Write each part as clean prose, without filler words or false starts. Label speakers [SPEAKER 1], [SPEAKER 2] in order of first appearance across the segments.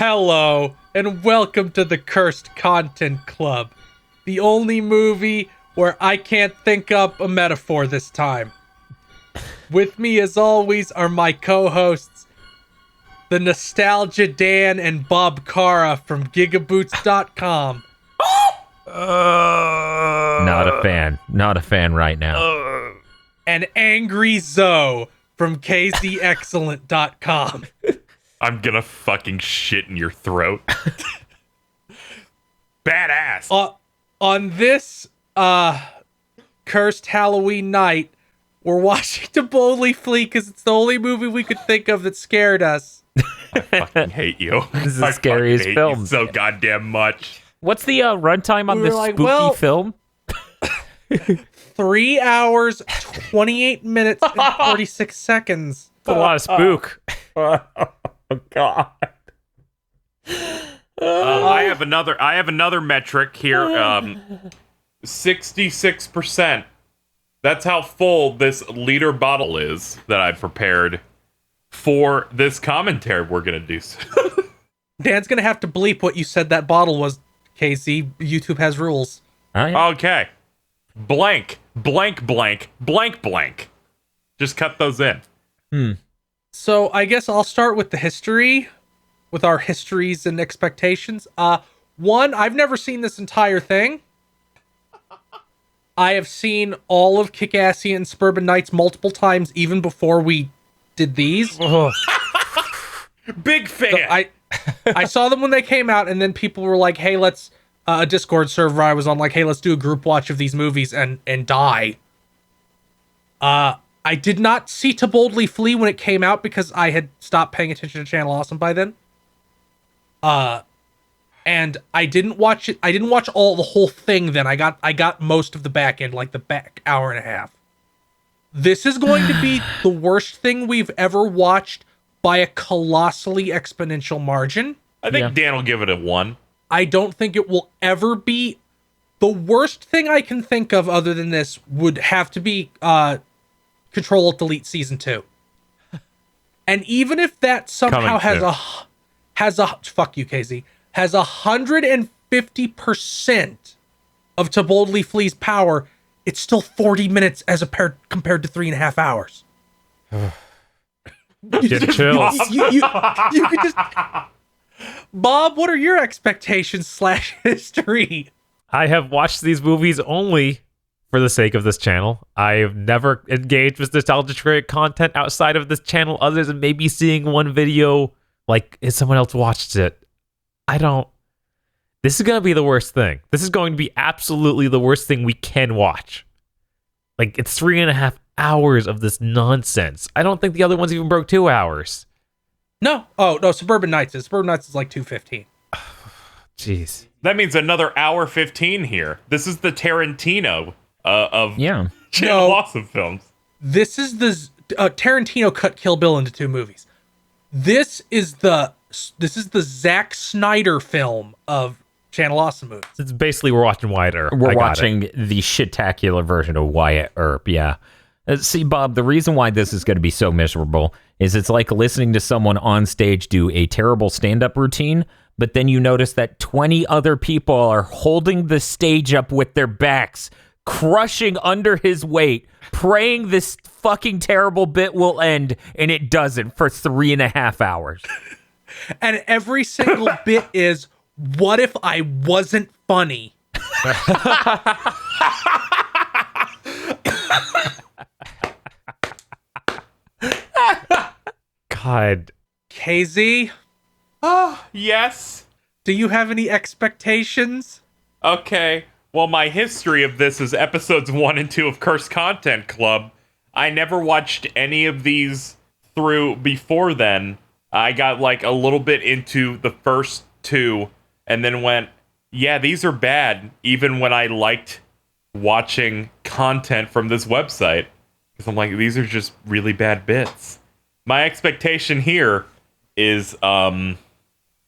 [SPEAKER 1] Hello, and welcome to the Cursed Content Club, the only movie where I can't think up a metaphor this time. With me, as always, are my co-hosts, the Nostalgia Dan and Bob Cara from GigaBoots.com.
[SPEAKER 2] Not a fan right now.
[SPEAKER 1] And Angry Zoe from KZExcellent.com.
[SPEAKER 3] I'm gonna fucking shit in your throat. Badass.
[SPEAKER 1] On this cursed Halloween night, we're watching To Boldly Flee because it's the only movie we could think of that scared us.
[SPEAKER 3] I fucking hate you.
[SPEAKER 2] This is the scariest film.
[SPEAKER 3] So goddamn much.
[SPEAKER 2] What's the runtime on this spooky film?
[SPEAKER 1] 3 hours, 28 minutes, and 46 seconds.
[SPEAKER 2] That's a lot of spook.
[SPEAKER 4] Oh God.
[SPEAKER 3] I have another metric here. 66%. That's how full this liter bottle is that I prepared for this commentary we're gonna do.
[SPEAKER 1] Dan's gonna have to bleep what you said that bottle was, KZ. YouTube has rules.
[SPEAKER 3] Okay. Blank. Just cut those in.
[SPEAKER 1] So I guess I'll start with the history, with our histories and expectations. One, I've never seen this entire thing. I have seen all of Kick-Assy and Suburban Nights multiple times, even before we did these.
[SPEAKER 3] Big fan.
[SPEAKER 1] So I saw them when they came out, and then people were like, hey, let's... a Discord server I was on, like, hey, let's do a group watch of these movies and die. I did not see To Boldly Flee when it came out because I had stopped paying attention to Channel Awesome by then. And I didn't watch it. I didn't watch the whole thing then. I got most of the back end, like the back hour and a half. This is going to be the worst thing we've ever watched by a colossally exponential margin.
[SPEAKER 3] I think Dan will give it a 1.
[SPEAKER 1] I don't think it will ever be. The worst thing I can think of other than this would have to be Control-Alt-Delete Season 2. And even if that somehow has a fuck you, KZ, has 150% of To Boldly Flee's power, it's still 40 minutes compared to 3.5 hours.
[SPEAKER 2] Get chills.
[SPEAKER 1] You could just... Bob, what are your expectations / history?
[SPEAKER 2] I have watched these movies only for the sake of this channel. I have never engaged with nostalgia content outside of this channel other than maybe seeing one video like if someone else watched it. This is going to be the worst thing. This is going to be absolutely the worst thing we can watch. Like, it's 3.5 hours of this nonsense. I don't think the other ones even broke 2 hours.
[SPEAKER 1] No. Oh, no, Suburban Nights is like 2:15.
[SPEAKER 2] Jeez.
[SPEAKER 3] That means another hour 15 here. This is the Tarantino of Channel Awesome films.
[SPEAKER 1] This is the Tarantino cut Kill Bill into 2 movies. This is the Zack Snyder film of Channel Awesome movies.
[SPEAKER 2] It's basically we're watching Wyatt Earp.
[SPEAKER 4] We're watching the shit-tacular version of Wyatt Earp, yeah. See, Bob, the reason why this is going to be so miserable is it's like listening to someone on stage do a terrible stand-up routine, but then you notice that 20 other people are holding the stage up with their backs, crushing under his weight, praying this fucking terrible bit will end, and it doesn't for 3.5 hours.
[SPEAKER 1] And every single bit is, what if I wasn't funny?
[SPEAKER 2] God.
[SPEAKER 1] KZ,
[SPEAKER 3] Yes.
[SPEAKER 1] do you have any expectations?
[SPEAKER 3] Okay. Well, my history of this is episodes 1 and 2 of Cursed Content Club. I never watched any of these through before then. I got like a little bit into the first 2 and then went, yeah, these are bad, even when I liked watching content from this website. Because I'm like, these are just really bad bits. My expectation here is that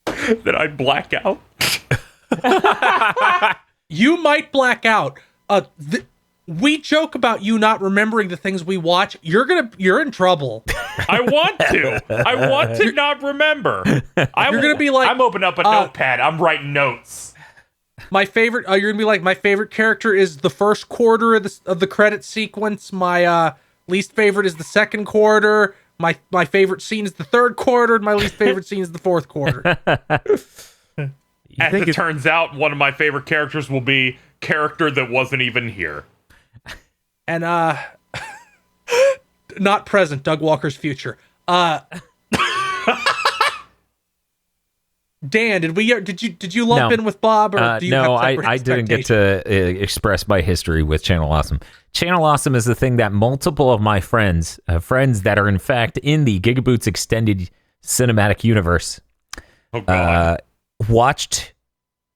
[SPEAKER 3] I'd black out.
[SPEAKER 1] You might black out. we joke about you not remembering the things we watch. You're in trouble.
[SPEAKER 3] I want to not remember.
[SPEAKER 1] You're gonna be like,
[SPEAKER 3] I'm opening up a notepad. I'm writing notes.
[SPEAKER 1] My favorite. You're gonna be like, my favorite character is the first quarter of the credit sequence. My least favorite is the second quarter. My favorite scene is the third quarter. And my least favorite scene is the fourth quarter.
[SPEAKER 3] As it turns out, one of my favorite characters will be character that wasn't even here.
[SPEAKER 1] And not present. Doug Walker's future. Dan, did you lump in with Bob, or do you
[SPEAKER 4] no?
[SPEAKER 1] have separate
[SPEAKER 4] I didn't get to express my history with Channel Awesome. Channel Awesome is the thing that multiple of my friends that are in fact in the GigaBoots extended cinematic universe, watched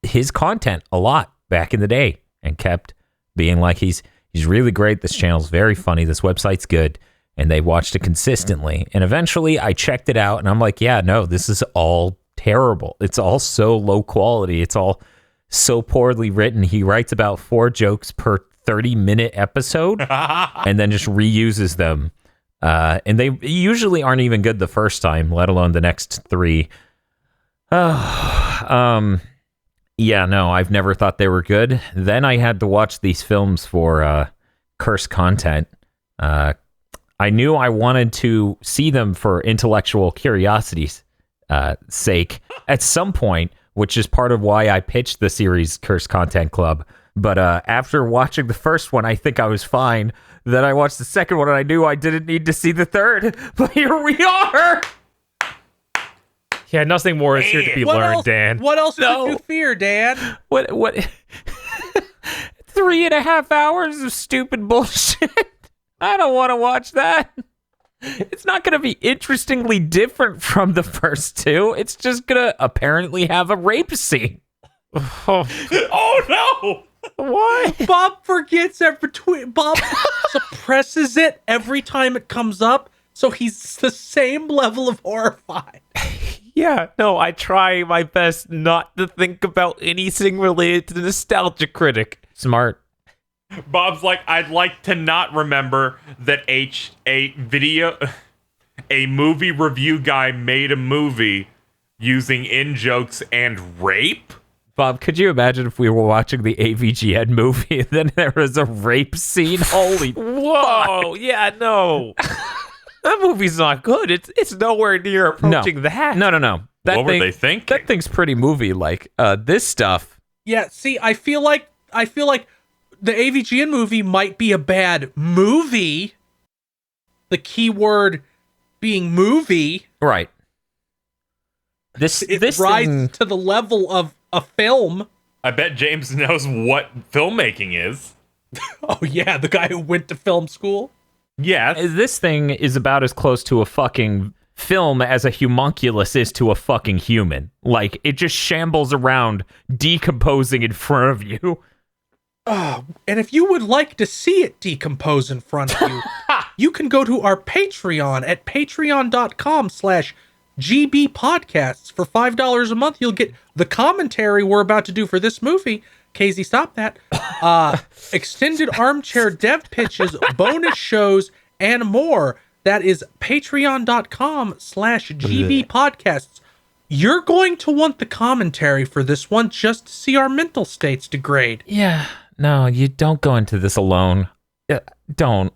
[SPEAKER 4] his content a lot back in the day and kept being like, he's really great. This channel's very funny. This website's good. And they watched it consistently. And eventually I checked it out and I'm like, yeah, no, this is all terrible. It's all so low quality. It's all so poorly written. He writes about 4 jokes per 30-minute episode and then just reuses them. And they usually aren't even good the first time, let alone the next 3. Yeah, no, I've never thought they were good. Then I had to watch these films for cursed content. I knew I wanted to see them for intellectual curiosity's sake at some point, which is part of why I pitched the series Cursed Content Club. But after watching the first one, I think I was fine. Then I watched the second one and I knew I didn't need to see the third. But here we are!
[SPEAKER 2] Yeah, nothing more is here to be learned, Dan.
[SPEAKER 1] What else did you fear, Dan?
[SPEAKER 4] What? 3.5 hours of stupid bullshit. I don't want to watch that. It's not going to be interestingly different from the first 2. It's just going to apparently have a rape scene.
[SPEAKER 3] Oh no!
[SPEAKER 4] Why?
[SPEAKER 1] Bob forgets Bob suppresses it every time it comes up, so he's the same level of horrified.
[SPEAKER 2] Yeah, no, I try my best not to think about anything related to the Nostalgia Critic.
[SPEAKER 4] Smart.
[SPEAKER 3] Bob's like, I'd like to not remember that a movie review guy made a movie using in-jokes and rape?
[SPEAKER 4] Bob, could you imagine if we were watching the AVGN movie and then there was a rape scene? Holy
[SPEAKER 2] Whoa, yeah, no. That movie's not good. It's nowhere near approaching that.
[SPEAKER 4] No.
[SPEAKER 3] What were they thinking?
[SPEAKER 4] That thing's pretty movie-like. This stuff.
[SPEAKER 1] Yeah, see, I feel like the AVGN movie might be a bad movie. The key word being movie.
[SPEAKER 4] Right. This
[SPEAKER 1] rises
[SPEAKER 4] thing
[SPEAKER 1] to the level of a film.
[SPEAKER 3] I bet James knows what filmmaking is.
[SPEAKER 1] Oh yeah, the guy who went to film school.
[SPEAKER 3] Yes.
[SPEAKER 4] This thing is about as close to a fucking film as a homunculus is to a fucking human. Like, it just shambles around, decomposing in front of you.
[SPEAKER 1] And if you would like to see it decompose in front of you, you can go to our Patreon at patreon.com/GBpodcasts. For $5 a month, you'll get the commentary we're about to do for this movie. Casey, stop that. Extended armchair dev pitches, bonus shows, and more. That is patreon.com/GBpodcasts. You're going to want the commentary for this one just to see our mental states degrade.
[SPEAKER 4] Yeah. No, you don't go into this alone. Don't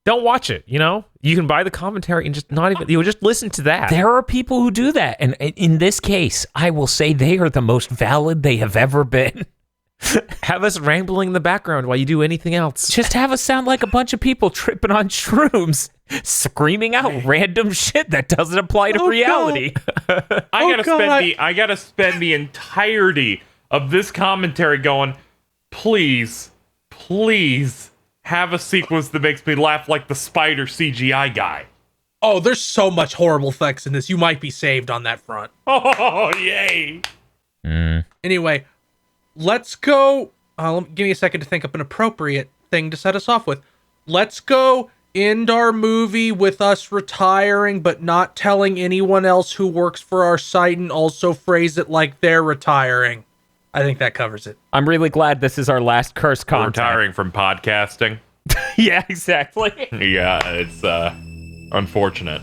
[SPEAKER 2] watch it, you know? You can buy the commentary and just not even, you just listen to that.
[SPEAKER 4] There are people who do that. And in this case, I will say they are the most valid they have ever been.
[SPEAKER 2] Have us rambling in the background while you do anything else.
[SPEAKER 4] Just have us sound like a bunch of people tripping on shrooms, screaming out random shit that doesn't apply to reality.
[SPEAKER 3] I gotta spend the entirety of this commentary going, please have a sequence that makes me laugh like the spider CGI guy.
[SPEAKER 1] Oh, there's so much horrible effects in this. You might be saved on that front.
[SPEAKER 3] Oh, yay.
[SPEAKER 1] Anyway, let's go. Give me a second to think up an appropriate thing to set us off with. Let's go end our movie with us retiring, but not telling anyone else who works for our site, and also phrase it like they're retiring. I think that covers it.
[SPEAKER 4] I'm really glad this is our last curse content.
[SPEAKER 3] Retiring from podcasting.
[SPEAKER 2] Yeah, exactly.
[SPEAKER 3] Yeah, it's unfortunate.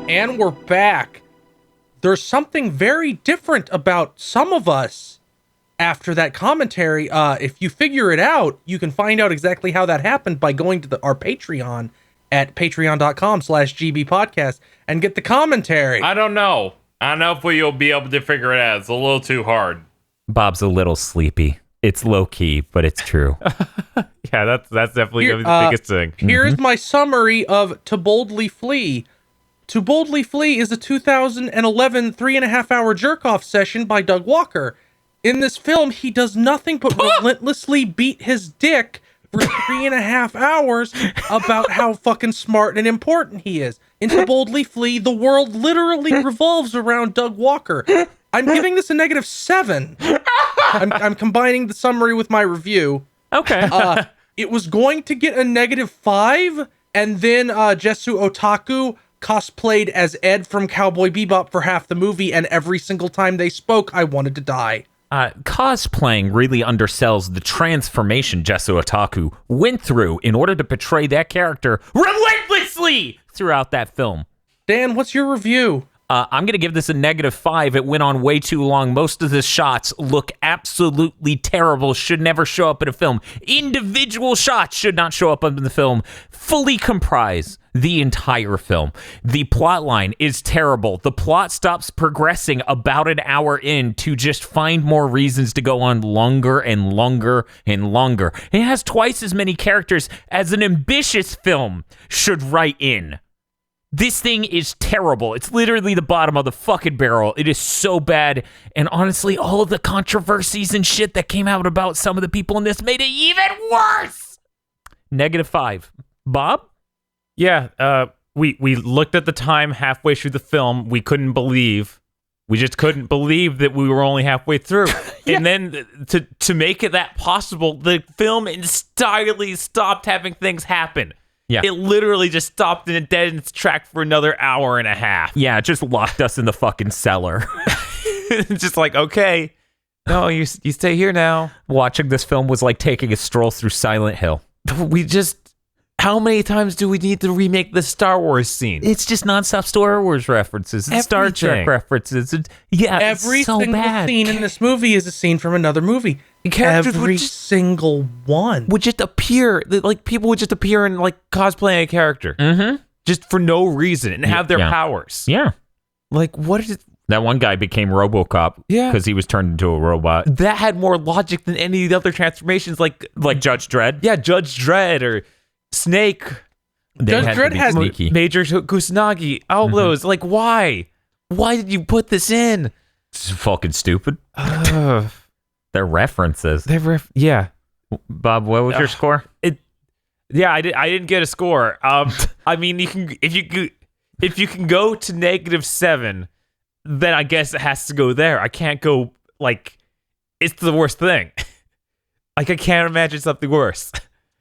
[SPEAKER 1] And we're back. There's something very different about some of us after that commentary. If you figure it out, you can find out exactly how that happened by going to our Patreon at patreon.com/gbpodcast and get the commentary.
[SPEAKER 3] I don't know. I don't know if you'll be able to figure it out. It's a little too hard.
[SPEAKER 4] Bob's a little sleepy. It's low key, but it's true.
[SPEAKER 2] Yeah, that's definitely gonna be the biggest thing.
[SPEAKER 1] Here's my summary of To Boldly Flee. To Boldly Flee is a 2011 3.5-hour jerk-off session by Doug Walker. In this film, he does nothing but relentlessly beat his dick for 3.5 hours about how fucking smart and important he is. In To Boldly Flee, the world literally revolves around Doug Walker. I'm giving this a -7. I'm combining the summary with my review.
[SPEAKER 4] Okay.
[SPEAKER 1] It was going to get a -5, and then Jesu Otaku cosplayed as Ed from Cowboy Bebop for half the movie, and every single time they spoke, I wanted to die.
[SPEAKER 4] Cosplaying really undersells the transformation Jesu Otaku went through in order to portray that character relentlessly throughout that film.
[SPEAKER 1] Dan, what's your review?
[SPEAKER 4] I'm going to give this a -5. It went on way too long. Most of the shots look absolutely terrible, should never show up in a film. Individual shots should not show up in the film. Fully comprise the entire film. The plot line is terrible. The plot stops progressing about an hour in to just find more reasons to go on longer and longer and longer. It has twice as many characters as an ambitious film should write in. This thing is terrible. It's literally the bottom of the fucking barrel. It is so bad. And honestly, all of the controversies and shit that came out about some of the people in this made it even worse. -5. Bob?
[SPEAKER 2] Yeah, we looked at the time halfway through the film. We just couldn't believe that we were only halfway through. And then to make it that possible, the film entirely stopped having things happen.
[SPEAKER 4] Yeah.
[SPEAKER 2] It literally just stopped in dead in its track for another hour and a half.
[SPEAKER 4] Yeah, it just locked us in the fucking cellar.
[SPEAKER 2] Just like, okay, no, you stay here now.
[SPEAKER 4] Watching this film was like taking a stroll through Silent Hill.
[SPEAKER 2] How many times do we need to remake the Star Wars scene?
[SPEAKER 4] It's just nonstop Star Wars references and Star Trek references.
[SPEAKER 1] Every
[SPEAKER 4] it's so
[SPEAKER 1] single
[SPEAKER 4] bad.
[SPEAKER 1] scene in this movie is a scene from another movie. Every single one.
[SPEAKER 2] Would just appear, like people would just appear and like cosplay a character, just for no reason and have their powers.
[SPEAKER 4] Yeah,
[SPEAKER 2] like what is it?
[SPEAKER 4] That one guy became RoboCop because he was turned into a robot.
[SPEAKER 2] That had more logic than any of the other transformations, like
[SPEAKER 4] Judge Dredd.
[SPEAKER 2] Yeah, Judge Dredd or Snake.
[SPEAKER 1] Judge Dredd has
[SPEAKER 2] Major Kusanagi. All those. Like, why? Why did you put this in?
[SPEAKER 4] It's fucking stupid. They're references.
[SPEAKER 2] Yeah.
[SPEAKER 4] Bob, what was your score?
[SPEAKER 2] Yeah, I didn't get a score. I mean, you can if you can go to -7, then I guess it has to go there. I can't go like it's the worst thing. Like I can't imagine something worse.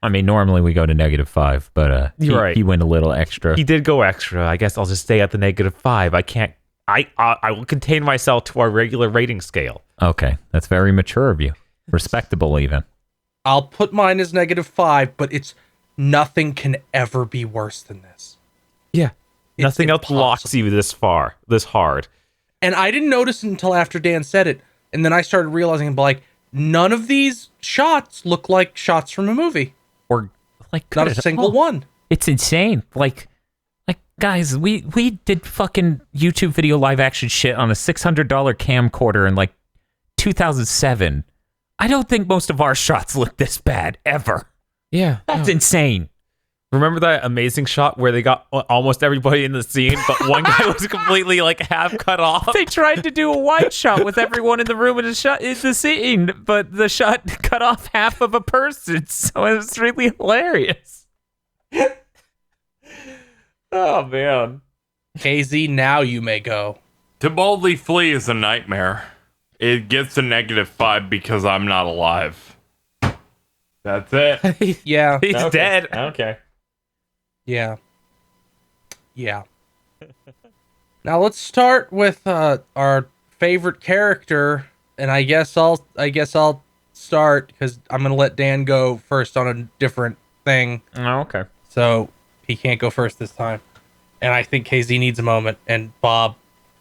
[SPEAKER 4] I mean, normally we go to -5, but
[SPEAKER 2] You're right.
[SPEAKER 4] He went a little extra.
[SPEAKER 2] He did go extra. I guess I'll just stay at the -5. I can't. I will contain myself to our regular rating scale.
[SPEAKER 4] Okay, that's very mature of you. Respectable, even.
[SPEAKER 1] I'll put mine as -5, but nothing can ever be worse than this.
[SPEAKER 2] Yeah, nothing else
[SPEAKER 1] impossible.
[SPEAKER 2] locks you this hard.
[SPEAKER 1] And I didn't notice it until after Dan said it, and then I started realizing, like, none of these shots look like shots from a movie.
[SPEAKER 4] Or like
[SPEAKER 1] Not a single one.
[SPEAKER 4] It's insane. Like guys, we did fucking YouTube video live action shit on a $600 camcorder in like 2007. I don't think most of our shots look this bad ever.
[SPEAKER 2] Yeah,
[SPEAKER 4] That's insane.
[SPEAKER 2] Remember that amazing shot where they got almost everybody in the scene, but one guy was completely like half cut off?
[SPEAKER 4] They tried to do a wide shot with everyone in the room in the scene, but the shot cut off half of a person, so it was really hilarious.
[SPEAKER 2] Oh man.
[SPEAKER 1] KZ, now you may go.
[SPEAKER 3] To Boldly Flee is a nightmare. It gets a -5 because I'm not alive. That's it.
[SPEAKER 1] Yeah.
[SPEAKER 2] He's
[SPEAKER 4] Okay.
[SPEAKER 2] dead.
[SPEAKER 4] Okay.
[SPEAKER 1] Yeah. Yeah. Now let's start with our favorite character, and I guess I'll start because I'm gonna let Dan go first on a different thing,
[SPEAKER 4] Oh, okay.
[SPEAKER 1] so he can't go first this time. And I think KZ needs a moment, and Bob,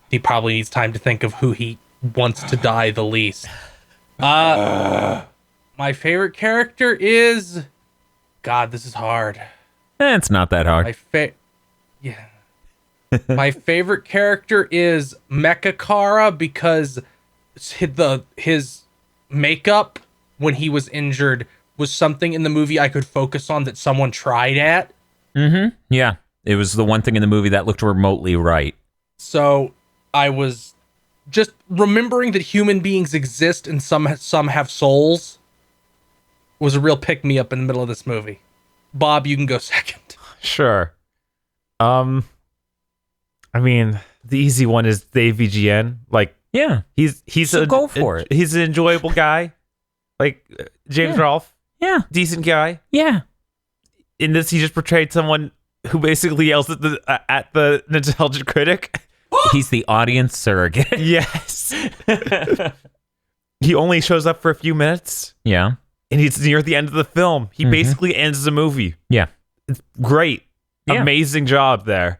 [SPEAKER 1] he probably needs time to think of who he wants to die the least. My favorite character is, God, this is hard.
[SPEAKER 4] It's not that hard.
[SPEAKER 1] Yeah. My favorite character is Mecha Kara because his makeup when he was injured was something in the movie I could focus on that someone tried at.
[SPEAKER 4] Mm-hmm. Yeah. It was the one thing in the movie that looked remotely right.
[SPEAKER 1] So I was just remembering that human beings exist and some have souls was a real pick-me-up in the middle of this movie. Bob, you can go second.
[SPEAKER 2] Sure. I mean, the easy one is Dave VGN. Like,
[SPEAKER 4] Yeah.
[SPEAKER 2] he's
[SPEAKER 4] So go for it.
[SPEAKER 2] He's an enjoyable guy. Like James
[SPEAKER 4] Yeah.
[SPEAKER 2] Rolfe,
[SPEAKER 4] Yeah.
[SPEAKER 2] decent guy.
[SPEAKER 4] Yeah.
[SPEAKER 2] In this, he just portrayed someone who basically yells at the intelligent critic.
[SPEAKER 4] He's the audience surrogate.
[SPEAKER 2] Yes. He only shows up for a few minutes,
[SPEAKER 4] Yeah.
[SPEAKER 2] and he's near the end of the film. He basically ends the movie.
[SPEAKER 4] Yeah.
[SPEAKER 2] It's great,
[SPEAKER 4] Yeah.
[SPEAKER 2] amazing job there.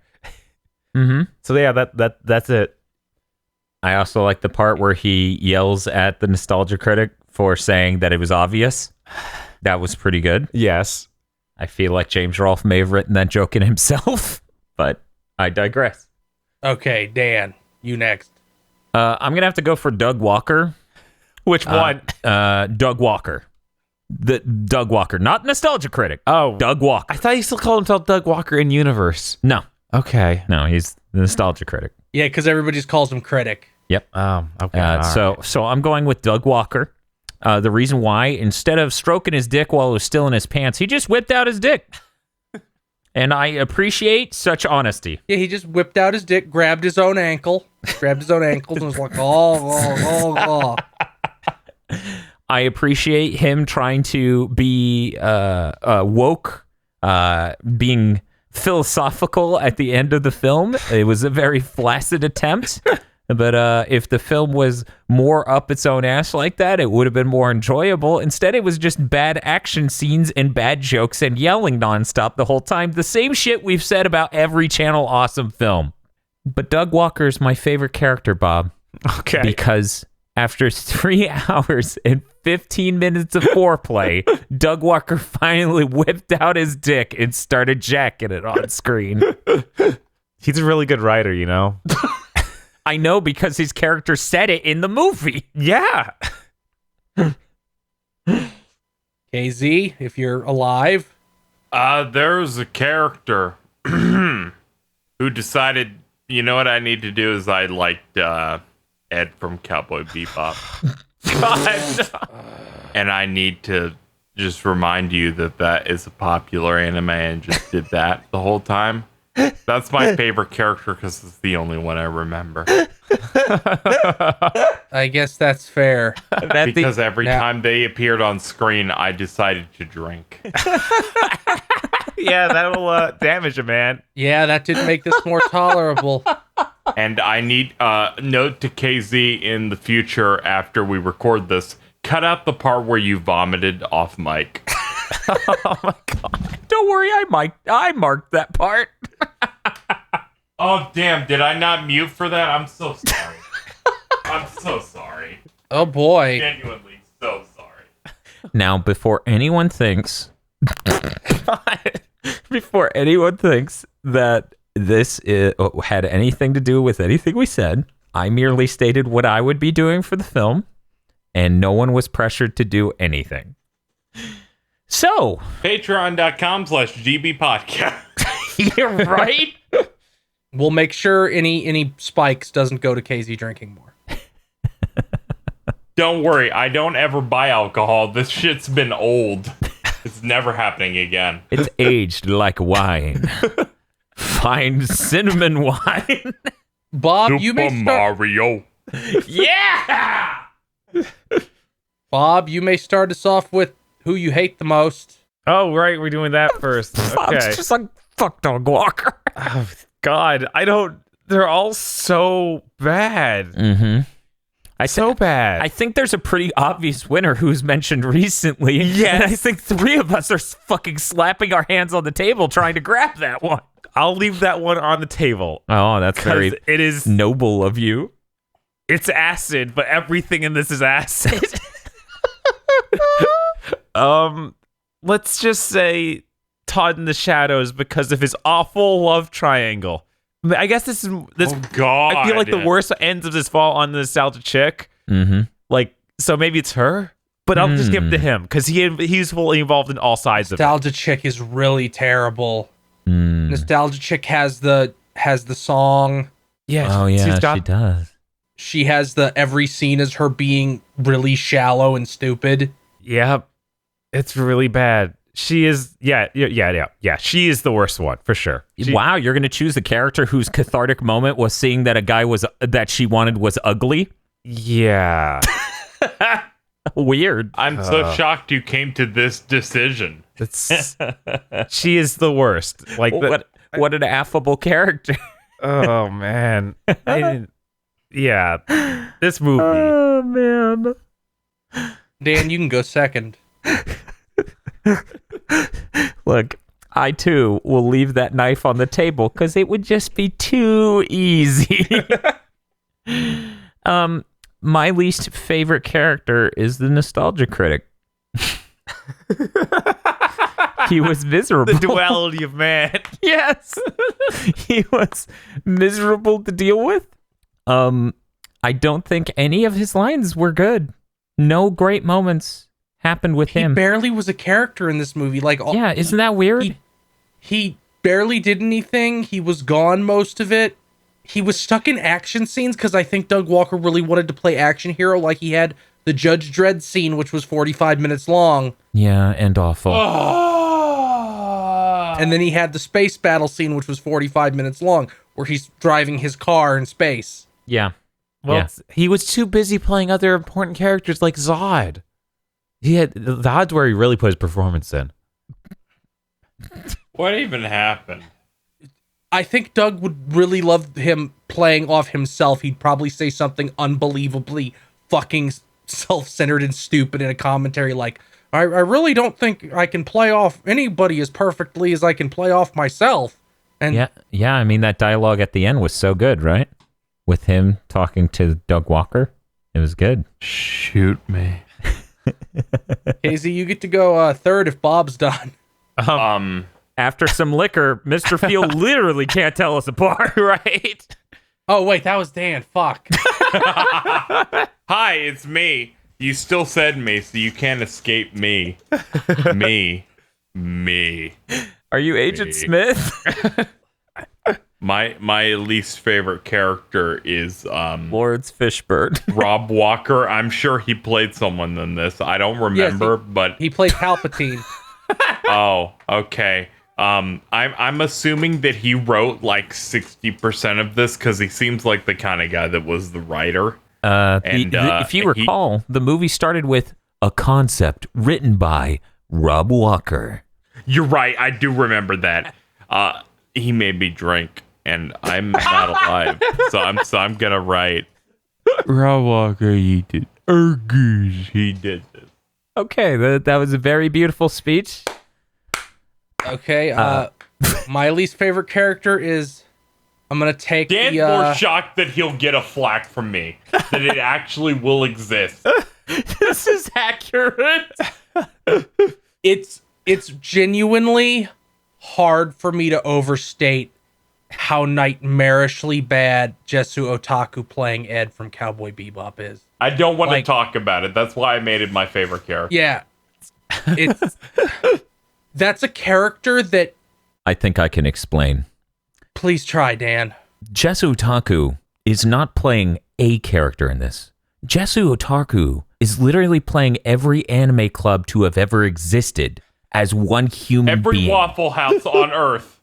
[SPEAKER 4] Mm-hmm.
[SPEAKER 2] So yeah, that's it.
[SPEAKER 4] I also like the part where he yells at the nostalgia critic for saying that it was obvious. That was pretty good.
[SPEAKER 2] Yes.
[SPEAKER 4] I feel like James Rolfe may have written that joke in himself, but I digress.
[SPEAKER 1] Okay, Dan, you next.
[SPEAKER 4] I'm going to have to go for Doug Walker.
[SPEAKER 2] Which one?
[SPEAKER 4] Doug Walker. The Doug Walker, not nostalgia critic.
[SPEAKER 2] Oh,
[SPEAKER 4] Doug Walker.
[SPEAKER 2] I thought you still called himself Doug Walker in universe.
[SPEAKER 4] No,
[SPEAKER 2] Okay.
[SPEAKER 4] he's the nostalgia critic.
[SPEAKER 1] Yeah, because everybody just calls him critic.
[SPEAKER 4] Yep.
[SPEAKER 2] Okay. all right.
[SPEAKER 4] So I'm going with Doug Walker. The reason why, instead of stroking his dick while it was still in his pants, he just whipped out his dick. And I appreciate such honesty.
[SPEAKER 1] Yeah, he just whipped out his dick, grabbed his own ankles, and was like, oh.
[SPEAKER 4] I appreciate him trying to be woke, being philosophical at the end of the film. It was a very flaccid attempt. But if the film was more up its own ass like that, it would have been more enjoyable. Instead, it was just bad action scenes and bad jokes and yelling nonstop the whole time. The same shit we've said about every Channel Awesome film. But Doug Walker is my favorite character, Bob.
[SPEAKER 2] Okay.
[SPEAKER 4] Because after 3 hours and 15 minutes of foreplay, Doug Walker finally whipped out his dick and started jacking it on screen.
[SPEAKER 2] He's a really good writer, you know?
[SPEAKER 4] I know because his character said it in the movie.
[SPEAKER 2] Yeah.
[SPEAKER 1] KZ, if you're alive.
[SPEAKER 3] There's a character who decided, you know what I need to do is I liked Ed from Cowboy Bebop.
[SPEAKER 2] God.
[SPEAKER 3] And I need to just remind you that is a popular anime and just did that the whole time. That's my favorite character because it's the only one I remember.
[SPEAKER 1] I guess that's fair.
[SPEAKER 3] Because every
[SPEAKER 1] Now-
[SPEAKER 3] time they appeared on screen, I decided to drink.
[SPEAKER 2] Yeah, that'll damage a man.
[SPEAKER 1] Yeah, that did make this more tolerable.
[SPEAKER 3] And I need note to KZ in the future after we record this. Cut out the part where you vomited off mic.
[SPEAKER 4] Oh my god! Don't worry, I marked that part.
[SPEAKER 3] Oh damn! Did I not mute for that? I'm so sorry. I'm so sorry.
[SPEAKER 1] Oh boy.
[SPEAKER 3] Genuinely so sorry.
[SPEAKER 4] Now, before anyone thinks that this had anything to do with anything we said, I merely stated what I would be doing for the film, and no one was pressured to do anything. So,
[SPEAKER 3] Patreon.com/GB podcast.
[SPEAKER 4] you're right.
[SPEAKER 1] We'll make sure any spikes doesn't go to KZ drinking more.
[SPEAKER 3] Don't worry, I don't ever buy alcohol. This shit's been old. It's never happening again.
[SPEAKER 4] It's aged like wine. Fine cinnamon wine.
[SPEAKER 1] Bob, you may start.
[SPEAKER 3] Mario.
[SPEAKER 4] Yeah!
[SPEAKER 1] Bob, you may start us off with who you hate the most.
[SPEAKER 2] Oh, right, we're doing that first. Okay.
[SPEAKER 4] It's just like, fuck Dog Walker.
[SPEAKER 2] Oh, God, they're all so bad.
[SPEAKER 4] Mm-hmm.
[SPEAKER 2] Bad.
[SPEAKER 4] I think there's a pretty obvious winner who's mentioned recently.
[SPEAKER 2] Yes.
[SPEAKER 4] And I think three of us are fucking slapping our hands on the table trying to grab that one.
[SPEAKER 2] I'll leave that one on the table.
[SPEAKER 4] Oh, that's very
[SPEAKER 2] It is
[SPEAKER 4] noble of you.
[SPEAKER 2] It's acid, but everything in this is acid. Let's just say Todd in the Shadows because of his awful love triangle. I guess this.
[SPEAKER 3] Oh God!
[SPEAKER 2] I feel like the worst ends of this fall on the nostalgia chick.
[SPEAKER 4] Mm-hmm.
[SPEAKER 2] Like, so maybe it's her, but I'll just give it to him because he's fully involved in all sides of it.
[SPEAKER 1] Nostalgia Chick is really terrible. Nostalgia Chick has the song.
[SPEAKER 2] Yeah.
[SPEAKER 4] Oh yeah,
[SPEAKER 2] she
[SPEAKER 4] does.
[SPEAKER 1] She has the every scene is her being really shallow and stupid.
[SPEAKER 2] Yeah, it's really bad. She is. Yeah. She is the worst one for sure.
[SPEAKER 4] Wow, you're gonna choose the character whose cathartic moment was seeing that a guy that she wanted was ugly.
[SPEAKER 2] Yeah.
[SPEAKER 4] Weird.
[SPEAKER 3] I'm so shocked you came to this decision.
[SPEAKER 2] She is the worst. Like
[SPEAKER 4] what an affable character.
[SPEAKER 2] Oh man. Yeah. This movie.
[SPEAKER 4] Oh man.
[SPEAKER 1] Dan, you can go second.
[SPEAKER 4] Look, I too will leave that knife on the table because it would just be too easy. My least favorite character is the nostalgia critic. He was miserable.
[SPEAKER 2] The duality of man.
[SPEAKER 4] Yes. He was miserable to deal with. I don't think any of his lines were good. No great moments happened with him.
[SPEAKER 1] He barely was a character in this movie. Like,
[SPEAKER 4] yeah, isn't that weird?
[SPEAKER 1] He barely did anything. He was gone most of it. He was stuck in action scenes because I think Doug Walker really wanted to play action hero. Like he had the Judge Dredd scene, which was 45 minutes long.
[SPEAKER 4] Yeah, and awful.
[SPEAKER 1] And then he had the space battle scene, which was 45 minutes long, where he's driving his car in space.
[SPEAKER 4] Yeah.
[SPEAKER 2] Well, he was too busy playing other important characters like Zod. Zod's where he really put his performance in.
[SPEAKER 3] What even happened?
[SPEAKER 1] I think Doug would really love him playing off himself. He'd probably say something unbelievably fucking self-centered and stupid in a commentary like, I really don't think I can play off anybody as perfectly as I can play off myself. And
[SPEAKER 4] yeah. I mean, that dialogue at the end was so good, right? With him talking to Doug Walker, it was good.
[SPEAKER 3] Shoot me.
[SPEAKER 1] KZ, you get to go third if Bob's done.
[SPEAKER 4] After some liquor, Mr. Field literally can't tell us apart, right?
[SPEAKER 1] Oh wait, that was Dan. Fuck.
[SPEAKER 3] Hi, it's me. You still said me, so you can't escape me. Me.
[SPEAKER 4] Are you Agent Smith?
[SPEAKER 3] My least favorite character is
[SPEAKER 4] Lawrence Fishburne.
[SPEAKER 3] Rob Walker. I'm sure he played someone in this. I don't remember, but
[SPEAKER 1] he played Palpatine.
[SPEAKER 3] Oh, okay. I'm assuming that he wrote like 60% of this because he seems like the kind of guy that was the writer.
[SPEAKER 4] If you recall, the movie started with a concept written by Rob Walker.
[SPEAKER 3] You're right. I do remember that. He made me drink, and I'm not alive, so I'm gonna write Rob Walker. He did. He did this.
[SPEAKER 4] Okay, that was a very beautiful speech.
[SPEAKER 1] Okay. My least favorite character is. I'm gonna take
[SPEAKER 3] Dan's more shocked that he'll get a flack from me. That it actually will exist.
[SPEAKER 4] This is accurate.
[SPEAKER 1] It's genuinely hard for me to overstate how nightmarishly bad Jesu Otaku playing Ed from Cowboy Bebop is.
[SPEAKER 3] I don't want to talk about it. That's why I made it my favorite character.
[SPEAKER 1] Yeah. That's a character that...
[SPEAKER 4] I think I can explain.
[SPEAKER 1] Please try, Dan.
[SPEAKER 4] Jesu Otaku is not playing a character in this. Jesu Otaku is literally playing every anime club to have ever existed as one human being.
[SPEAKER 3] Every Waffle House on Earth.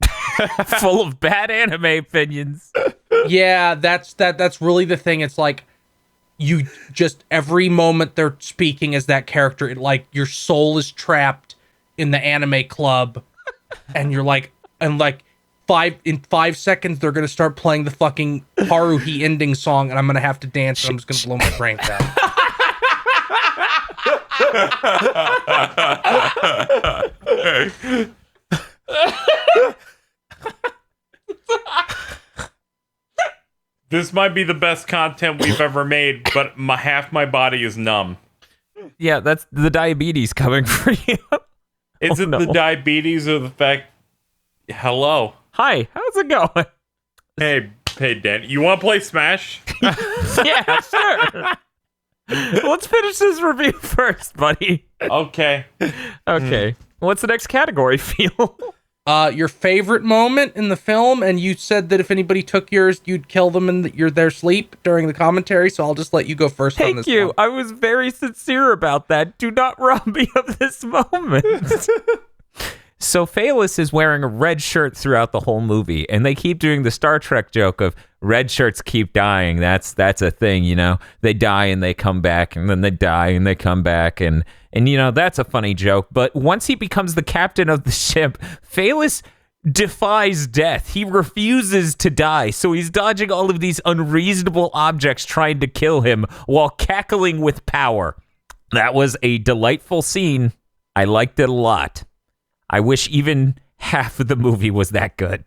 [SPEAKER 4] Full of bad anime opinions.
[SPEAKER 1] Yeah, that's really the thing. It's like, you just every moment they're speaking as that character, like your soul is trapped in the anime club, and you're like, and like 5 seconds they're gonna start playing the fucking Haruhi ending song, and I'm gonna have to dance, and I'm just gonna blow my brains out.
[SPEAKER 3] This might be the best content we've ever made, but half my body is numb.
[SPEAKER 4] Yeah, that's the diabetes coming for you.
[SPEAKER 3] Is it the diabetes or the fact? Hello.
[SPEAKER 4] Hi, how's it going?
[SPEAKER 3] Hey, Dan. You want to play Smash?
[SPEAKER 4] Yeah, sure. Let's finish this review first, buddy.
[SPEAKER 3] Okay.
[SPEAKER 4] Okay. What's the next category, Phil?
[SPEAKER 1] Your favorite moment in the film, and you said that if anybody took yours, you'd kill them in their sleep during the commentary, so I'll just let you go first on this
[SPEAKER 4] Thank you.
[SPEAKER 1] one.
[SPEAKER 4] I was very sincere about that. Do not rob me of this moment. So Phalis is wearing a red shirt throughout the whole movie, and they keep doing the Star Trek joke of red shirts keep dying. That's a thing, you know. They die and they come back, and then they die and they come back, and you know, that's a funny joke. But once he becomes the captain of the ship, Phalis defies death. He refuses to die, so he's dodging all of these unreasonable objects trying to kill him while cackling with power. That was a delightful scene. I liked it a lot. I wish even half of the movie was that good.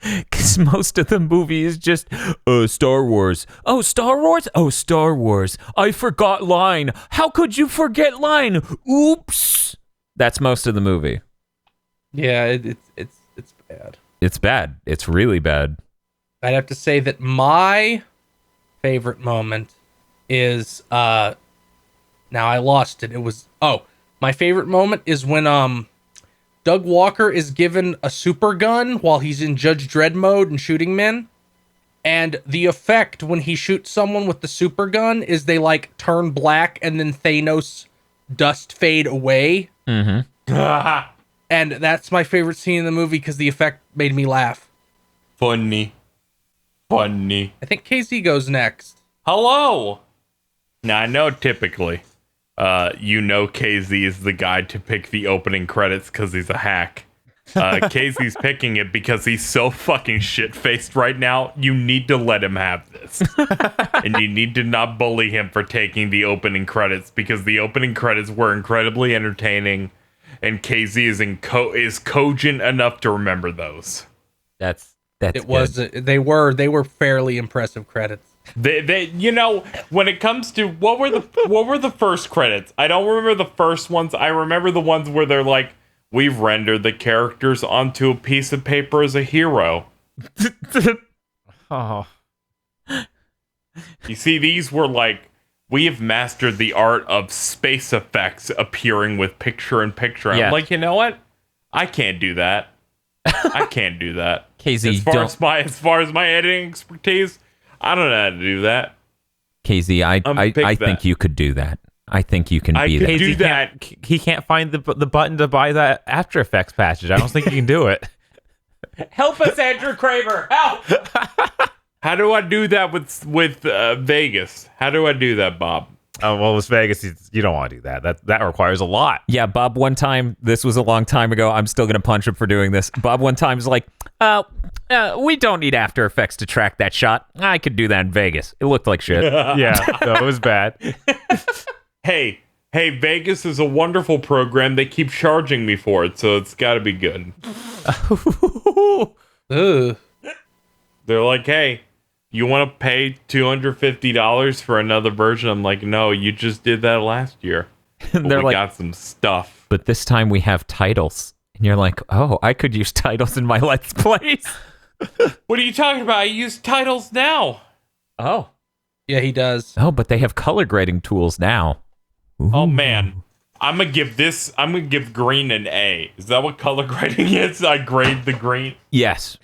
[SPEAKER 4] Because most of the movie is just, Star Wars. Oh, Star Wars? Oh, Star Wars. I forgot line. How could you forget line? Oops. That's most of the movie.
[SPEAKER 1] Yeah, it's bad.
[SPEAKER 4] It's bad. It's really bad.
[SPEAKER 1] I'd have to say that my favorite moment is, now I lost it. It was, my favorite moment is when, Doug Walker is given a super gun while he's in Judge Dredd mode and shooting men. And the effect when he shoots someone with the super gun is they like turn black and then Thanos dust fade away.
[SPEAKER 4] Mm-hmm.
[SPEAKER 1] And that's my favorite scene in the movie because the effect made me laugh.
[SPEAKER 3] Funny.
[SPEAKER 1] I think KZ goes next.
[SPEAKER 3] Hello. Now, I know typically, KZ is the guy to pick the opening credits because he's a hack. KZ's picking it because he's so fucking shit-faced right now. You need to let him have this. And you need to not bully him for taking the opening credits because the opening credits were incredibly entertaining and KZ is cogent enough to remember those.
[SPEAKER 4] That's
[SPEAKER 1] it
[SPEAKER 4] good.
[SPEAKER 1] was they were fairly impressive credits.
[SPEAKER 3] They when it comes to what were the first credits? I don't remember the first ones. I remember the ones where they're like, we've rendered the characters onto a piece of paper as a hero.
[SPEAKER 2] Oh.
[SPEAKER 3] You see, these were like, we have mastered the art of space effects appearing with picture-in-picture.
[SPEAKER 4] Yeah.
[SPEAKER 3] I'm like, you know what? I can't do that. I can't do that.
[SPEAKER 4] KZ,
[SPEAKER 3] As far as my editing expertise, I don't know how to do that.
[SPEAKER 4] KZ, I think you could do that. I think you can be
[SPEAKER 3] could
[SPEAKER 4] that.
[SPEAKER 3] do that.
[SPEAKER 2] He can't find the button to buy that After Effects package. I don't think he can do it.
[SPEAKER 4] Help us, Andrew Kramer. Help!
[SPEAKER 3] How do I do that with Vegas? How do I do that, Bob?
[SPEAKER 2] Well, with Vegas, you don't want to do that. That requires a lot.
[SPEAKER 4] Yeah, Bob, one time, this was a long time ago. I'm still going to punch him for doing this. Bob one time was like, we don't need After Effects to track that shot. I could do that in Vegas. It looked like shit.
[SPEAKER 2] Yeah, no, it was bad.
[SPEAKER 3] Hey, Vegas is a wonderful program. They keep charging me for it, so it's got to be good.
[SPEAKER 1] Ugh.
[SPEAKER 3] They're like, hey, you want to pay $250 for another version? I'm like, no, you just did that last year.
[SPEAKER 4] And they're
[SPEAKER 3] we
[SPEAKER 4] like,
[SPEAKER 3] got some stuff.
[SPEAKER 4] but this time we have titles. And you're like, oh, I could use titles in my Let's Plays.
[SPEAKER 3] What are you talking about? I use titles now.
[SPEAKER 4] Oh.
[SPEAKER 1] Yeah, he does.
[SPEAKER 4] Oh, but they have color grading tools now.
[SPEAKER 3] Oh, man. I'm going to give green an A. Is that what color grading is? I grade the green.
[SPEAKER 4] Yes.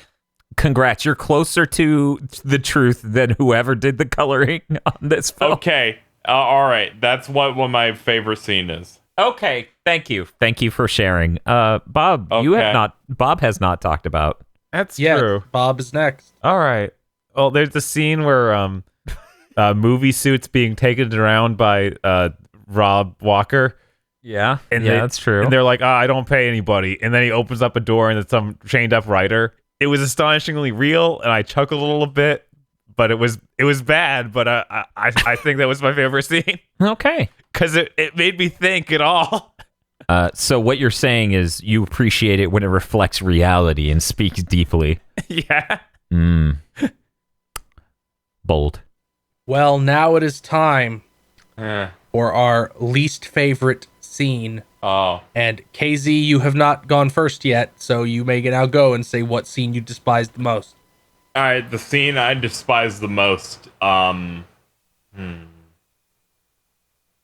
[SPEAKER 4] Congrats. You're closer to the truth than whoever did the coloring on this film.
[SPEAKER 3] Okay. All right. That's what my favorite scene is.
[SPEAKER 4] Okay. Thank you. Thank you for sharing. Bob, Bob has not talked about.
[SPEAKER 2] That's
[SPEAKER 1] Yeah,
[SPEAKER 2] true.
[SPEAKER 1] Bob is next.
[SPEAKER 2] All right. Well, there's the scene where movie suits being taken around by Rob Walker.
[SPEAKER 4] Yeah,
[SPEAKER 2] And
[SPEAKER 4] that's true.
[SPEAKER 2] And they're like, I don't pay anybody. And then he opens up a door and it's some chained up writer. It was astonishingly real, and I chuckled a little bit, but it was bad. But I think that was my favorite scene
[SPEAKER 4] Okay.
[SPEAKER 2] because it made me think at all.
[SPEAKER 4] So what you're saying is you appreciate it when it reflects reality and speaks deeply.
[SPEAKER 2] Yeah.
[SPEAKER 4] Bold.
[SPEAKER 1] Well, now it is time
[SPEAKER 3] Eh.
[SPEAKER 1] for our least favorite scene.
[SPEAKER 3] Oh.
[SPEAKER 1] And KZ, you have not gone first yet, so you may now go and say what scene you despise the most.
[SPEAKER 3] All right, the scene I despise the most.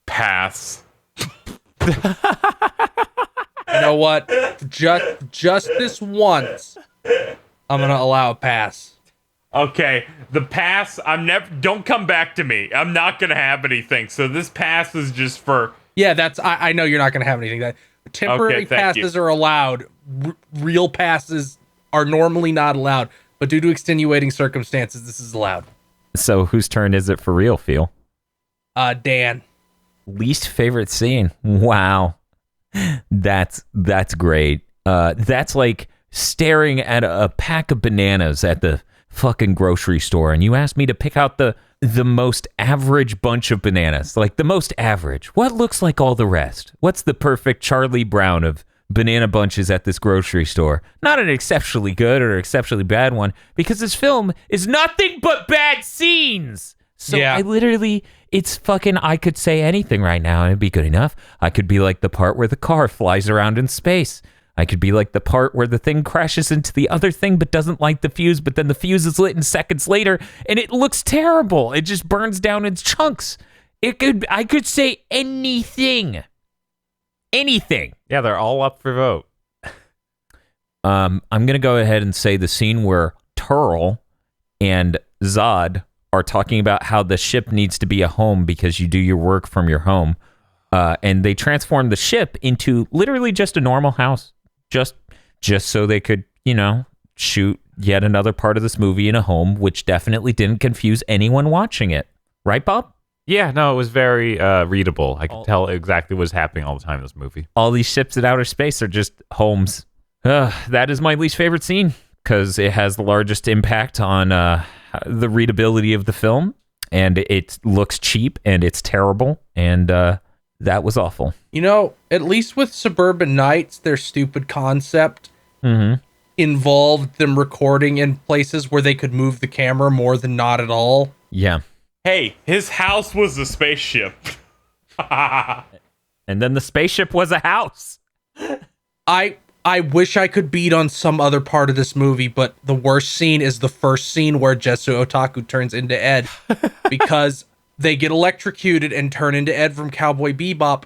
[SPEAKER 3] Pass.
[SPEAKER 1] You know what? Just this once, I'm gonna allow a pass.
[SPEAKER 3] Okay, the pass. Don't come back to me. I'm not gonna have anything. So this pass is just for.
[SPEAKER 1] Yeah, I know you're not gonna have anything. That temporary
[SPEAKER 3] Okay, thank
[SPEAKER 1] passes are allowed. Real passes are normally not allowed, but due to extenuating circumstances, this is allowed.
[SPEAKER 4] So whose turn is it for real, Feel?
[SPEAKER 1] Dan.
[SPEAKER 4] Least favorite scene. Wow. That's great. That's like staring at a pack of bananas at the fucking grocery store, and you asked me to pick out the most average bunch of bananas, like the most average. What looks like all the rest? What's the perfect Charlie Brown of banana bunches at this grocery store? Not an exceptionally good or exceptionally bad one, because this film is nothing but bad scenes. So
[SPEAKER 1] Yeah.
[SPEAKER 4] it's fucking, I could say anything right now and it'd be good enough. I could be like the part where the car flies around in space. I could be like the part where the thing crashes into the other thing but doesn't light the fuse, but then the fuse is lit in seconds later and it looks terrible. It just burns down in chunks. I could say anything. Anything.
[SPEAKER 2] Yeah, they're all up for vote.
[SPEAKER 4] I'm going to go ahead and say the scene where Turl and Zod are talking about how the ship needs to be a home because you do your work from your home. And they transform the ship into literally just a normal house. Just so they could, shoot yet another part of this movie in a home, which definitely didn't confuse anyone watching it. Right, Bob?
[SPEAKER 2] Yeah, no, it was very readable. I could tell exactly what was happening all the time in this movie.
[SPEAKER 4] All these ships in outer space are just homes. That is my least favorite scene because it has the largest impact on the readability of the film, and it looks cheap and it's terrible, and that was awful.
[SPEAKER 1] At least with Suburban Nights, their stupid concept involved them recording in places where they could move the camera more than not at all.
[SPEAKER 4] Yeah.
[SPEAKER 3] Hey, his house was a spaceship.
[SPEAKER 4] And then the spaceship was a house.
[SPEAKER 1] I wish I could beat on some other part of this movie, but the worst scene is the first scene where Jetsu Otaku turns into Ed because they get electrocuted and turn into Ed from Cowboy Bebop.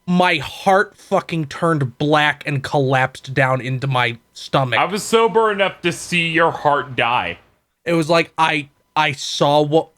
[SPEAKER 1] My heart fucking turned black and collapsed down into my stomach.
[SPEAKER 3] I was sober enough to see your heart die.
[SPEAKER 1] It was like I saw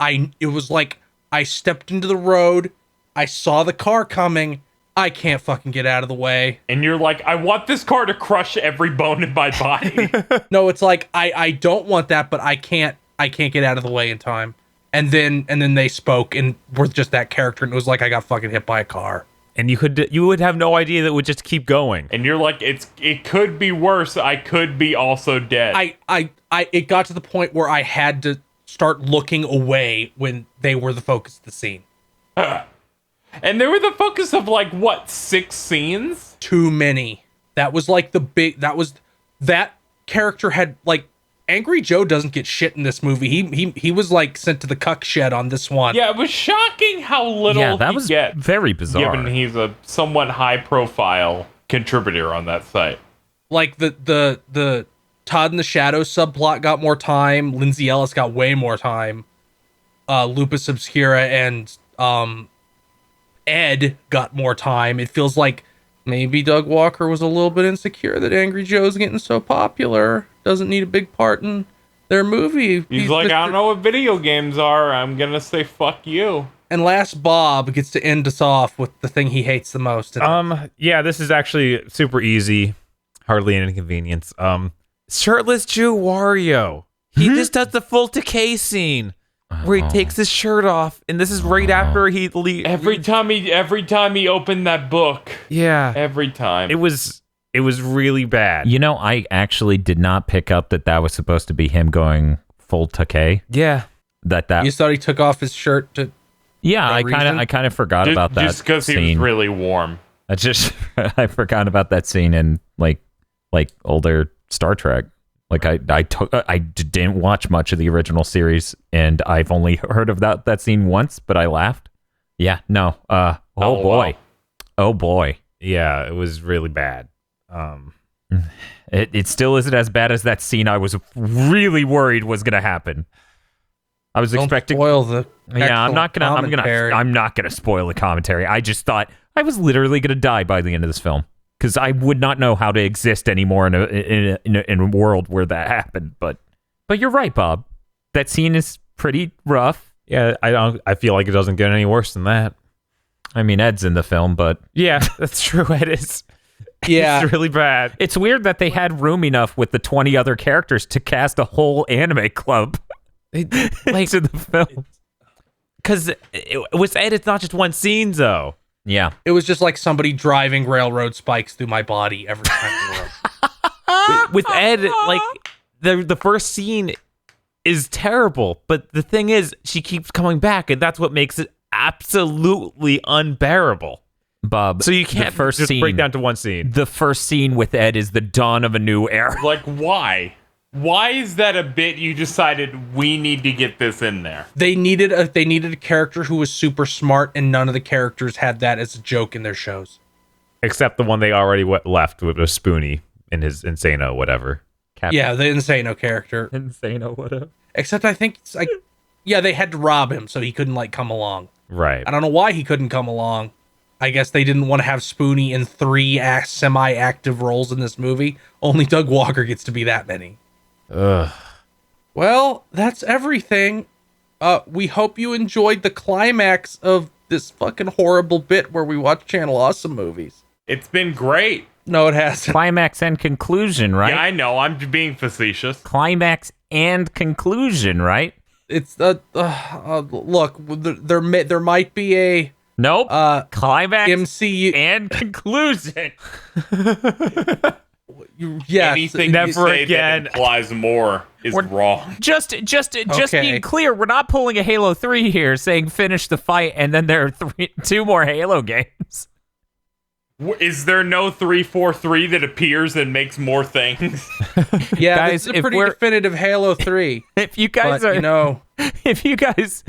[SPEAKER 1] it was like I stepped into the road, I saw the car coming, I can't fucking get out of the way.
[SPEAKER 3] And you're like, I want this car to crush every bone in my body.
[SPEAKER 1] No, it's like I don't want that, but I can't get out of the way in time. And then they spoke and were just that character, and it was like I got fucking hit by a car.
[SPEAKER 2] And you would have no idea that it would just keep going.
[SPEAKER 3] And you're like, it could be worse. I could be also dead.
[SPEAKER 1] It got to the point where I had to start looking away when they were the focus of the scene.
[SPEAKER 3] And they were the focus of 6 scenes?
[SPEAKER 1] Too many. That was that character had Angry Joe doesn't get shit in this movie. He was sent to the cuck shed on this one.
[SPEAKER 3] Yeah, it was shocking how little
[SPEAKER 4] that
[SPEAKER 3] he
[SPEAKER 4] was
[SPEAKER 3] gets.
[SPEAKER 4] very bizarre.
[SPEAKER 3] Given he's a somewhat high profile contributor on that site.
[SPEAKER 1] The Todd in the Shadows subplot got more time. Lindsay Ellis got way more time. Lupus Obscura and Ed got more time. It feels like maybe Doug Walker was a little bit insecure that Angry Joe's getting so popular. Doesn't need a big part in their movie.
[SPEAKER 3] He's like, I don't know what video games are. I'm gonna say fuck you.
[SPEAKER 1] And last Bob gets to end us off with the thing he hates the most.
[SPEAKER 2] Yeah, this is actually super easy. Hardly an inconvenience. Shirtless Jew Wario. He just does the full decay scene. where he takes his shirt off, and this is right after he leaves.
[SPEAKER 3] Every time he opened that book.
[SPEAKER 2] Yeah.
[SPEAKER 3] Every time.
[SPEAKER 2] It was really bad.
[SPEAKER 4] You know, I actually did not pick up that was supposed to be him going full Takei.
[SPEAKER 2] Yeah.
[SPEAKER 4] That
[SPEAKER 1] You thought he took off his shirt to...
[SPEAKER 4] Yeah,
[SPEAKER 1] no
[SPEAKER 4] I
[SPEAKER 1] reason?
[SPEAKER 4] kind of forgot about that.
[SPEAKER 3] Just because
[SPEAKER 4] scene.
[SPEAKER 3] he was really warm.
[SPEAKER 4] I forgot about that scene in like older Star Trek. Like I didn't watch much of the original series, and I've only heard of that scene once, but I laughed. Yeah, no. Oh boy.
[SPEAKER 3] Wow.
[SPEAKER 4] Oh boy.
[SPEAKER 2] Yeah, it was really bad.
[SPEAKER 4] It still isn't as bad as that scene I was really worried was gonna happen. I was
[SPEAKER 1] Don't
[SPEAKER 4] expecting.
[SPEAKER 1] spoil the
[SPEAKER 4] Yeah, I'm not gonna spoil the commentary. I just thought I was literally gonna die by the end of this film because I would not know how to exist anymore in a world where that happened. But you're right, Bob. That scene is pretty rough.
[SPEAKER 2] Yeah, I feel like it doesn't get any worse than that.
[SPEAKER 4] I mean, Ed's in the film, but
[SPEAKER 2] Yeah, that's true. It is.
[SPEAKER 1] Yeah.
[SPEAKER 2] It's really bad.
[SPEAKER 4] it's weird that they had room enough with the 20 other characters to cast a whole anime club
[SPEAKER 2] Like,
[SPEAKER 4] into the film.
[SPEAKER 2] because with Ed, it's not just one scene, though.
[SPEAKER 4] Yeah.
[SPEAKER 1] It was just like somebody driving railroad spikes through my body every time.
[SPEAKER 2] With Ed, like the first scene is terrible, but the thing is, she keeps coming back, and that's what makes it absolutely unbearable.
[SPEAKER 4] Bob,
[SPEAKER 2] So you can't
[SPEAKER 4] the first
[SPEAKER 2] just
[SPEAKER 4] scene,
[SPEAKER 2] break down to one scene.
[SPEAKER 4] The first scene with Ed is the dawn of a new era.
[SPEAKER 3] Like, why? Why is that a bit you decided we need to get this in there?
[SPEAKER 1] They needed a character who was super smart, and none of the characters had that as a joke in their shows.
[SPEAKER 2] Except the one they already left with a Spoonie in his Insano, whatever.
[SPEAKER 1] Yeah, the Insano character.
[SPEAKER 2] Insano, whatever.
[SPEAKER 1] Except I think it's like, yeah, they had to rob him so he couldn't like come along.
[SPEAKER 2] Right.
[SPEAKER 1] I don't know why he couldn't come along. I guess they didn't want to have Spoonie in 3 semi-active roles in this movie. Only Doug Walker gets to be that many.
[SPEAKER 2] Ugh.
[SPEAKER 1] Well, that's everything. We hope you enjoyed the climax of this fucking horrible bit where we watch Channel Awesome movies.
[SPEAKER 3] It's been great.
[SPEAKER 1] No, it hasn't.
[SPEAKER 4] Climax and conclusion, right?
[SPEAKER 3] Yeah, I know. I'm being facetious.
[SPEAKER 4] Climax and conclusion, right?
[SPEAKER 1] It's look, there might be a
[SPEAKER 4] Nope. Climax
[SPEAKER 1] MCU.
[SPEAKER 4] and conclusion.
[SPEAKER 1] Yes,
[SPEAKER 3] Anything
[SPEAKER 2] never
[SPEAKER 3] you say
[SPEAKER 2] again.
[SPEAKER 3] that implies more is wrong.
[SPEAKER 4] Just
[SPEAKER 1] Okay.
[SPEAKER 4] being clear, we're not pulling a Halo 3 here saying finish the fight and then there are 2 more Halo games.
[SPEAKER 3] Is there no 343 that appears and makes more things?
[SPEAKER 1] Yeah,
[SPEAKER 4] Guys,
[SPEAKER 1] this is a
[SPEAKER 4] if
[SPEAKER 1] pretty
[SPEAKER 4] we're-
[SPEAKER 1] definitive Halo 3.
[SPEAKER 4] If you guys
[SPEAKER 1] But,
[SPEAKER 4] are
[SPEAKER 1] you know,
[SPEAKER 4] if you guys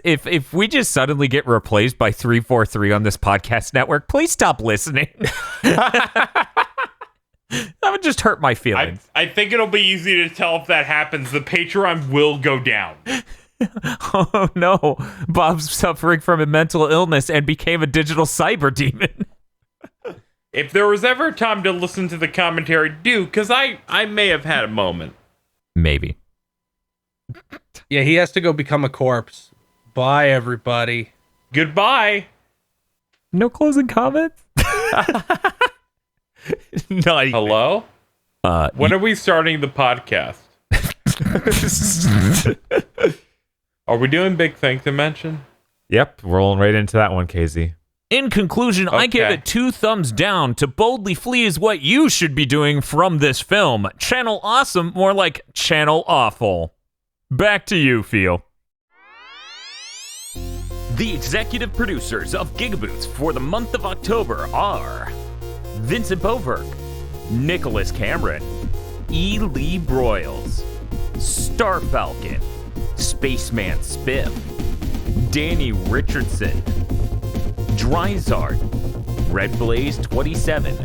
[SPEAKER 4] if we just suddenly get replaced by 343 on this podcast network, please stop listening. That would just hurt my feelings.
[SPEAKER 3] I think it'll be easy to tell if that happens. The Patreon will go down.
[SPEAKER 4] Oh no, Bob's suffering from a mental illness and became a digital cyber demon.
[SPEAKER 3] If there was ever time to listen to the commentary, do, because I may have had a moment.
[SPEAKER 4] Maybe.
[SPEAKER 1] yeah, he has to go become a corpse. Bye, everybody.
[SPEAKER 3] Goodbye.
[SPEAKER 4] No closing comments?
[SPEAKER 2] Not even.
[SPEAKER 3] Hello? When are we starting the podcast? Are we doing Big Thing to mention?
[SPEAKER 2] Yep, rolling right into that one, Casey.
[SPEAKER 4] In conclusion, I give
[SPEAKER 3] Okay.
[SPEAKER 4] it 2 thumbs down. To boldly flee is what you should be doing from this film. Channel awesome, more like channel awful. Back to you, Phil. The executive producers of GigaBoots for the month of October are Vincent Boberg, Nicholas Cameron, E. Lee Broyles, Star Falcon, Spaceman Spiff, Danny Richardson, Dryzard, Red Blaze 27,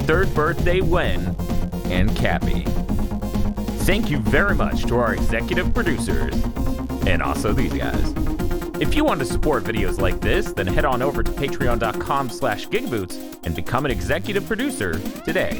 [SPEAKER 4] Third Birthday Wen, and Cappy. Thank you very much to our executive producers, and also these guys. If you want to support videos like this, then head on over to patreon.com/gigaboots and become an executive producer today.